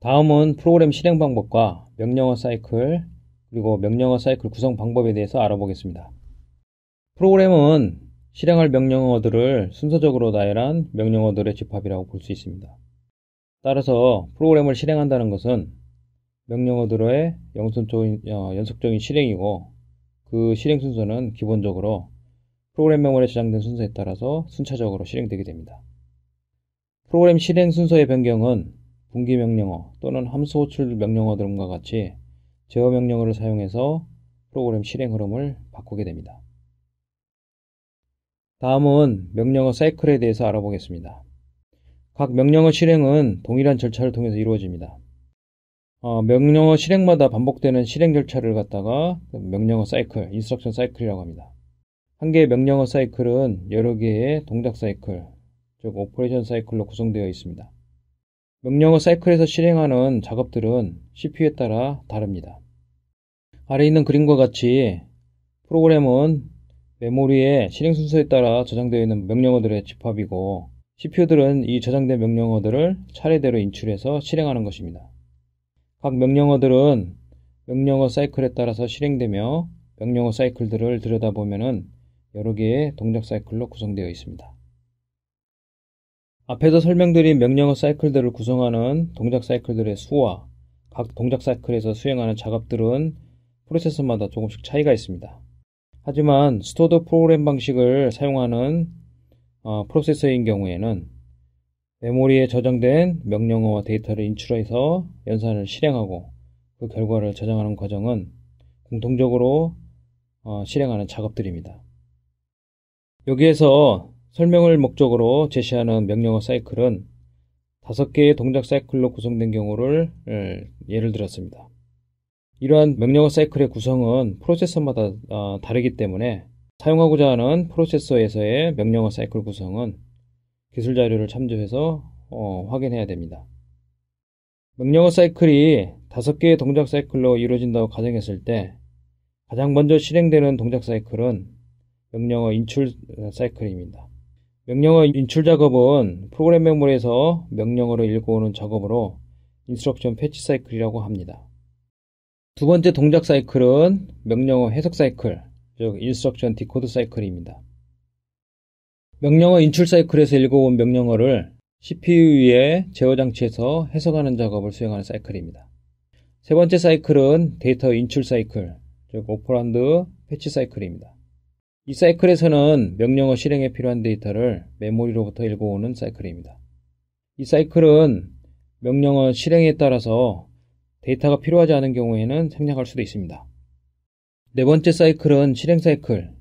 다음은 프로그램 실행 방법과 명령어 사이클, 그리고 명령어 사이클 구성 방법에 대해서 알아보겠습니다. 프로그램은 실행할 명령어들을 순서적으로 나열한 명령어들의 집합이라고 볼 수 있습니다. 따라서 프로그램을 실행한다는 것은 명령어들의 연속적인 실행이고, 그 실행 순서는 기본적으로 프로그램 메모리에 저장된 순서에 따라서 순차적으로 실행되게 됩니다. 프로그램 실행 순서의 변경은 분기 명령어 또는 함수 호출 명령어 등과 같이 제어 명령어를 사용해서 프로그램 실행 흐름을 바꾸게 됩니다. 다음은 명령어 사이클에 대해서 알아보겠습니다. 각 명령어 실행은 동일한 절차를 통해서 이루어집니다. 명령어 실행마다 반복되는 실행 절차를 갖다가 명령어 사이클, 인스트럭션 사이클이라고 합니다. 한 개의 명령어 사이클은 여러 개의 동작 사이클, 즉 오퍼레이션 사이클로 구성되어 있습니다. 명령어 사이클에서 실행하는 작업들은 CPU에 따라 다릅니다. 아래 있는 그림과 같이 프로그램은 메모리의 실행 순서에 따라 저장되어 있는 명령어들의 집합이고, CPU들은 이 저장된 명령어들을 차례대로 인출해서 실행하는 것입니다. 각 명령어들은 명령어 사이클에 따라서 실행되며, 명령어 사이클들을 들여다보면 여러 개의 동작 사이클로 구성되어 있습니다. 앞에서 설명드린 명령어 사이클들을 구성하는 동작 사이클들의 수와 각 동작 사이클에서 수행하는 작업들은 프로세서마다 조금씩 차이가 있습니다. 하지만 스토어드 프로그램 방식을 사용하는 프로세서인 경우에는 메모리에 저장된 명령어와 데이터를 인출해서 연산을 실행하고 그 결과를 저장하는 과정은 공통적으로 실행하는 작업들입니다. 여기에서 설명을 목적으로 제시하는 명령어 사이클은 5개의 동작 사이클로 구성된 경우를 예를 들었습니다. 이러한 명령어 사이클의 구성은 프로세서마다 다르기 때문에 사용하고자 하는 프로세서에서의 명령어 사이클 구성은 기술 자료를 참조해서 확인해야 됩니다. 명령어 사이클이 5개의 동작 사이클로 이루어진다고 가정했을 때 가장 먼저 실행되는 동작 사이클은 명령어 인출 사이클입니다. 명령어 인출 작업은 프로그램 메모리에서 명령어를 읽어오는 작업으로 인스트럭션 패치 사이클이라고 합니다. 두 번째 동작 사이클은 명령어 해석 사이클, 즉 인스트럭션 디코드 사이클입니다. 명령어 인출 사이클에서 읽어온 명령어를 CPU 위에 제어 장치에서 해석하는 작업을 수행하는 사이클입니다. 세 번째 사이클은 데이터 인출 사이클, 즉 오퍼란드 패치 사이클입니다. 이 사이클에서는 명령어 실행에 필요한 데이터를 메모리로부터 읽어오는 사이클입니다. 이 사이클은 명령어 실행에 따라서 데이터가 필요하지 않은 경우에는 생략할 수도 있습니다. 네 번째 사이클은 실행 사이클,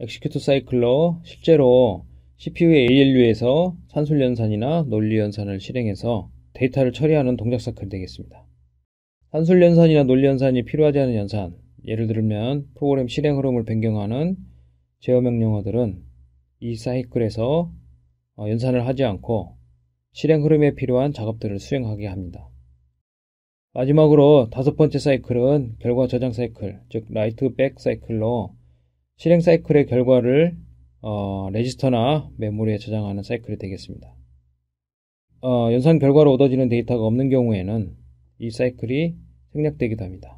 엑시큐트 사이클로 실제로 CPU의 ALU에서 산술 연산이나 논리 연산을 실행해서 데이터를 처리하는 동작 사이클이 되겠습니다. 산술 연산이나 논리 연산이 필요하지 않은 연산, 예를 들면 프로그램 실행 흐름을 변경하는 제어 명령어들은 이 사이클에서 연산을 하지 않고 실행 흐름에 필요한 작업들을 수행하게 합니다. 마지막으로 5번째 사이클은 결과 저장 사이클, 즉 라이트 백 사이클로 실행 사이클의 결과를 레지스터나 메모리에 저장하는 사이클이 되겠습니다. 연산 결과로 얻어지는 데이터가 없는 경우에는 이 사이클이 생략되기도 합니다.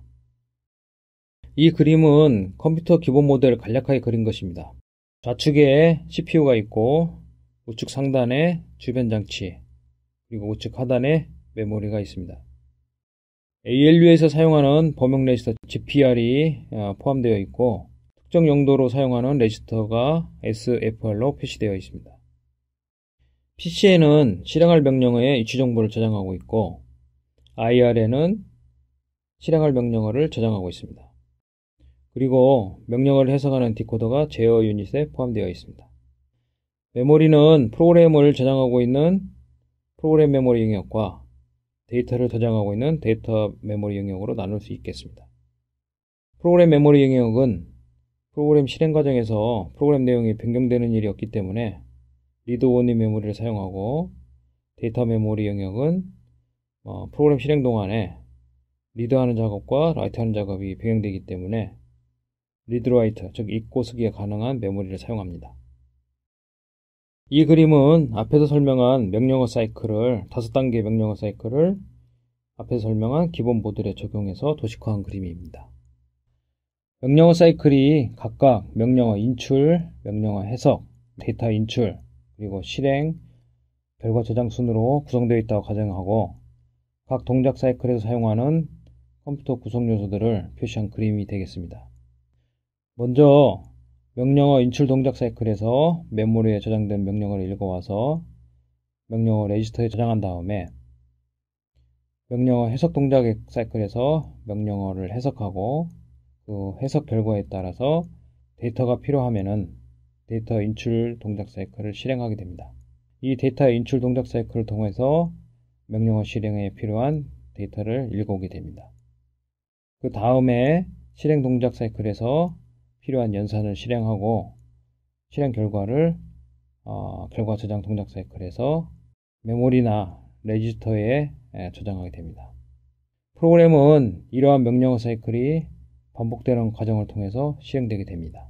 이 그림은 컴퓨터 기본 모델을 간략하게 그린 것입니다. 좌측에 CPU가 있고 우측 상단에 주변 장치, 그리고 우측 하단에 메모리가 있습니다. ALU에서 사용하는 범용 레지스터 GPR이 포함되어 있고 특정 용도로 사용하는 레지스터가 SFR로 표시되어 있습니다. PC에는 실행할 명령어의 위치 정보를 저장하고 있고 IR에는 실행할 명령어를 저장하고 있습니다. 그리고 명령어를 해석하는 디코더가 제어 유닛에 포함되어 있습니다. 메모리는 프로그램을 저장하고 있는 프로그램 메모리 영역과 데이터를 저장하고 있는 데이터 메모리 영역으로 나눌 수 있겠습니다. 프로그램 메모리 영역은 프로그램 실행 과정에서 프로그램 내용이 변경되는 일이 없기 때문에 리드 온리 메모리를 사용하고, 데이터 메모리 영역은 프로그램 실행 동안에 리드하는 작업과 라이트하는 작업이 병행되기 때문에 리드라이트, 즉 읽고 쓰기가 가능한 메모리를 사용합니다. 이 그림은 앞에서 설명한 명령어 사이클을 5단계의 명령어 사이클을 앞에서 설명한 기본 모듈에 적용해서 도식화한 그림입니다. 명령어 사이클이 각각 명령어 인출, 명령어 해석, 데이터 인출, 그리고 실행, 결과 저장 순으로 구성되어 있다고 가정하고 각 동작 사이클에서 사용하는 컴퓨터 구성 요소들을 표시한 그림이 되겠습니다. 먼저 명령어 인출 동작 사이클에서 메모리에 저장된 명령어를 읽어와서 명령어 레지스터에 저장한 다음에 명령어 해석 동작 사이클에서 명령어를 해석하고 그 해석 결과에 따라서 데이터가 필요하면은 데이터 인출 동작 사이클을 실행하게 됩니다. 이 데이터 인출 동작 사이클을 통해서 명령어 실행에 필요한 데이터를 읽어오게 됩니다. 그 다음에 실행 동작 사이클에서 필요한 연산을 실행하고 실행 결과를 결과 저장 동작 사이클에서 메모리나 레지스터에 저장하게 됩니다. 프로그램은 이러한 명령어 사이클이 반복되는 과정을 통해서 실행되게 됩니다.